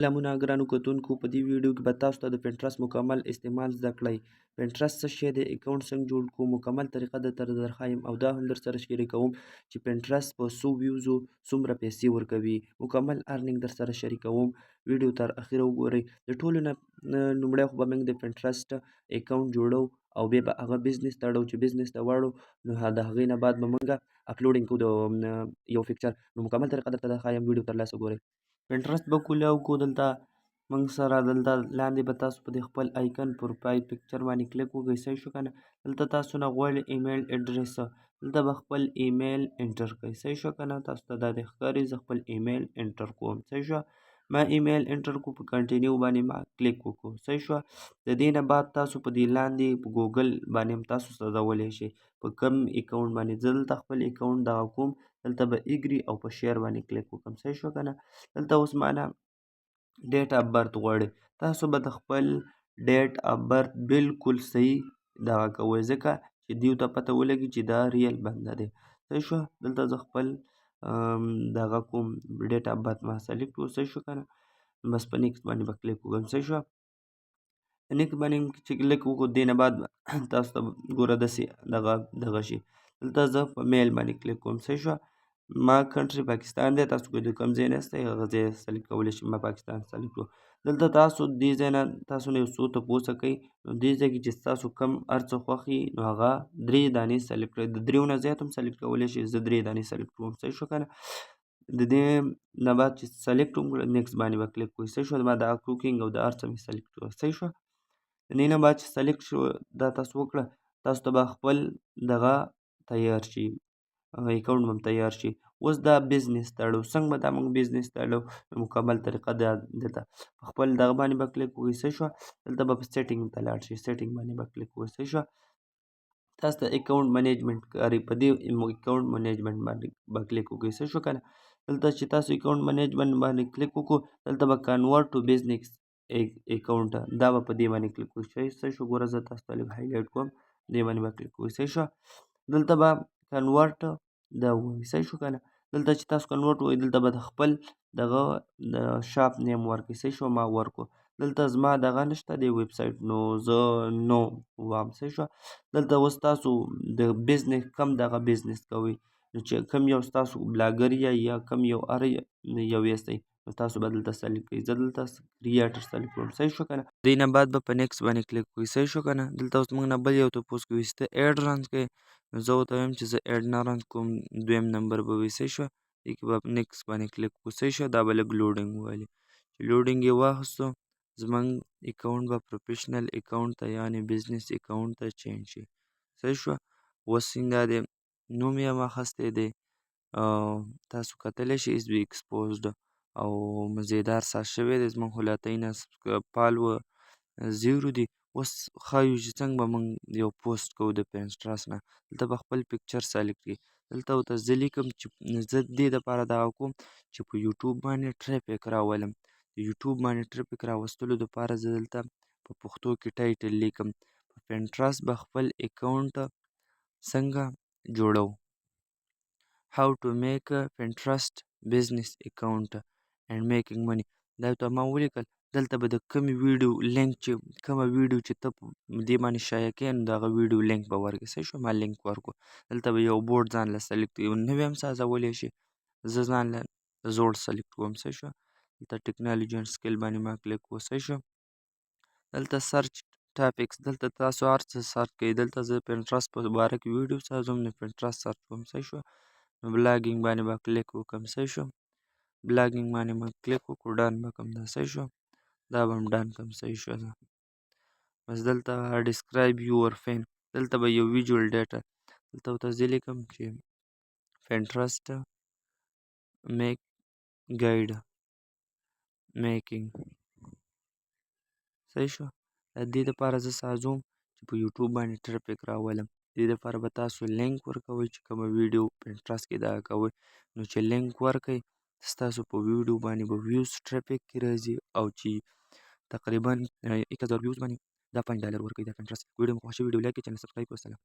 سلامونه ګرانو کتونکو په دې ویډیو کې به تاسو ته د پینټرست مکمل استعمال زده کړئ. پینټرست څه شی دی، اکاونټ څنګه جوړ کړو، مکمل طریقه درښایم او دا هم درسره شریکوم چې پینټرست په څو ویوزو څومره پیسې ورکوي. مکمل ارنینګ درسره شریکوم. ویډیو تر اخره وګورئ. د ټولو نه لومړی خو به موږ د پینټرست اکاونټ جوړو او بیا به هغه بزنس ته اړو چې بزنس ته واړو نو د هغې نه بعد به موږ اپلوډینګ کوو د یو پکچر. نو مکمل طریقه درته درښایم، ویډیو تر لاسه وګورئ. پینټرست به کولاو کو. دلته موږ سره دلته لاندې به تاسو په دې خپل آیکن پروفایل پکچر باندې کلیک وکړئ. صحیح شو که نه. دلته تاسو نه غواړئ ایمیل اډرس، دلته به خپل ایمیل انټر کړئ. صحیح شو که نه. تاسو ته دا د ښکاري زه خپل ایمیل انټر کوم. صحیح شوه. ما ایمیل انټر کو، په کنټینیو باندې ما کلیک وکړو. صحیح شوه. د دې نه بعد تاسو په دې لاندې په ګوګل باندې هم تاسو سوځولی شئ په کم اکاونټ باندې. زه دلته خپل اکاونټ دغه کوم، دلته به ایګري او په شیر باندې کلیک وکړم. صحیح شوه که نه. دلته اوس مانه ډیټ اف برت غواړي. تاسو به د خپل ډیټ اف برت بالکل صحیح دغه کوئ، ځکه چې دیو ته پته ولګي چې دا ریل بنده دی. صحیح شوه. دلته زه خپل دغه کوم ډیټ اف برت ما سلیکټ کړو. صحیح شو که نه. بس په نیکسټ باندې به کلیک وکړم. صحیح شوه. نیکسټ باندې چې کلیک وکړو، دې نه بعد تاسو ته ګوره داسې دغه شي. دلته زه په میل باندې کلیک کوم. صحیح شوه. ما کنټري پاکستان دی، تاسو که د کوم ځای نه یاستئ هغه ځای سلیکټ کولی شئ. ما پاکستان سلیکټ کړو. دلته تاسو دې ځای نه تاسو نه یو څو تپوسه کوي، نو دې ځای کې چې ستاسو کم هر څه خوښ وي نو هغه 3 دانې سلیکټ کړئ. د 3 نه زیات هم سلیکټ کولی شئ. زه 3 دانې سلیکټ کوم. صحیح شو که نه. د دې نه بعد چې سلیکټ وکړو، نیکسټ باندې به کلیک کوئ. صحیح شوه. ما د کوکینګ او د هر څه مې سلیکټ کړو. صحیح شوه. د دې نه بعد چې سلیکټ شو، دا تاسو وکړه، تاسو ته به خپل دغه تیار شي، اکاونټ به تیار شي. اوس دا بزنس ته اړو. څنګه به دا موږ بزنس ته اړو؟ مکمل طریقه دا دلته په خپل دغه باندې به کلیک وکړئ. صحیح شوه. دلته به په سیټینګ ته لاړ شئ. سیټینګ باندې به کلیک وکړئ. صحیح شوه. تاسو ته اکاونټ منیجمنټ کاري، په دې اکاونټ منیجمنټ باندې به کلیک وکړئ. صحیح شو که نه. دلته چې تاسو اکاونټ منیجمنټ باندې کلیک وکړو، دلته به کنورټ ټو بزنس اکاونټ دا به په دې باندې کلیک وکړئ. صحیح شو. ګوره زه تاسو ته لږ هایلایټ کوم، دې باندې به کلیک وکړئ. صحیح شوه. دلته به کنورټ دا ووایي. صحیح شو که نه. دلته چې تاسو کنورټ ووایي، دلته به د خپل دغه د شاپ نیم ورکړئ. صحیح شو. ما ورکړو. دلته زما دغه نشته دی ویب سایټ، نو زه نو وایم. صحیح شوه. دلته اوس تاسو د بزنس کم دغه بزنس کوئ، نو چې کم یو ستاسو بلاګر یا کم یو هر یو یاستئ، نو تاسو به دلته سلیکټ کړئ. زه دلته کریټر سلیکټ کړم. صحیح شو که نه. دې نه بعد به په نیکسټ باندې کلیک وکړئ. صحیح شو که نه. دلته اوس موږ نه بل یو تپوس کوي چې ته ایډ رن کوې، نو زه ورته وایم چې زه ایډ نه رن کوم، دویم نمبر به وي. صحیح شوه. دې کې به نیکسټ باندې کلیک وکړو. صحیح شوه. دا به لږ لوډینګ ووهلي. چې لوډینګ یې واخیستو، زموږ اکاونټ به پروفیشنل اکاونټ ته یعنې بزنس اکاونټ ته چینج شي. صحیح شوه. اوس څنګه دی، نوم یې هم اخیستی دی، تاسو کتلی شئ اس بي ایکسپوزډ او مزیدار ساز شوی دی. زموږ خو لاتینه پالوه 0 دي. اوس ښایو چې څنګه به موږ یو پوسټ کوو د پینټرست نه. دلته به خپل پکچر سلیکټ کړي. دلته ورته زه لیکم چې زه دې دپاره دغه کوم چې په یوټیوب باندې ټریفک راولم. د یوټیوب باندې ټریفک راوستلو دپاره زه دلته په پښتو کې ټایټل لیکم. په پینټرست به خپل اکاونټ څنګه جوړو. how to make a Pinterest business account and making money. دا ته ما ولیکل. دلته به د کومې ویډیو لینک چې کومه ویډیو چې ته دې باندې شایع کوې، نو د هغه ویډیو لینک به ورکړې. صحیح شوه. ما لینک ورکړو. دلته به یو بورډ ځان له سلیکټ کړي، نوی هم سازولی شي. زه ځان له زوړ سلیکټ کوم. صحیح شوه. دلته ټیکنالوجي اینډ سکل باندې ما کلیک کوو. صحیح شوه. دلته سرچ ټاپکس، دلته تاسو هر څه سرچ کوئ. دلته زه پینټرست په باره کې ویډیو سازوم، نو پینټرست سرچ کوم. صحیح شوه. نو بلاګینګ باندې به کلیک وکړم. صحیح شو. بلاګینګ باندې به کلیک وکړو، ډن به کړم. دا صحیح شو. دا به هم ډن کړم. صحیح شو. بس دلته ډسکرایب یور فین، دلته به یو ویجوال ډیټا، دلته ورته زه لیکم چې پینټرست میک ګایډ میکینګ. صحیح شو. د دې دپاره زه سازوم چې په یوټیوب باندې ټریفک راولم. دې دپاره به تاسو لینک ورکوئ چې کومه ویډیو پینټرست کې دغه کوئ، نو چې لینک ورکئ ستاسو په ویډیو باندې به ویوز ټریفک کې راځي، او چې تقریبا 1000 ویوز باندې دا $5 ورکوي دا پینټرست. ویډیو مو خوښ شوي ویډیو لایک کړئ، چینل سبسکرایب کړئ. والسلام.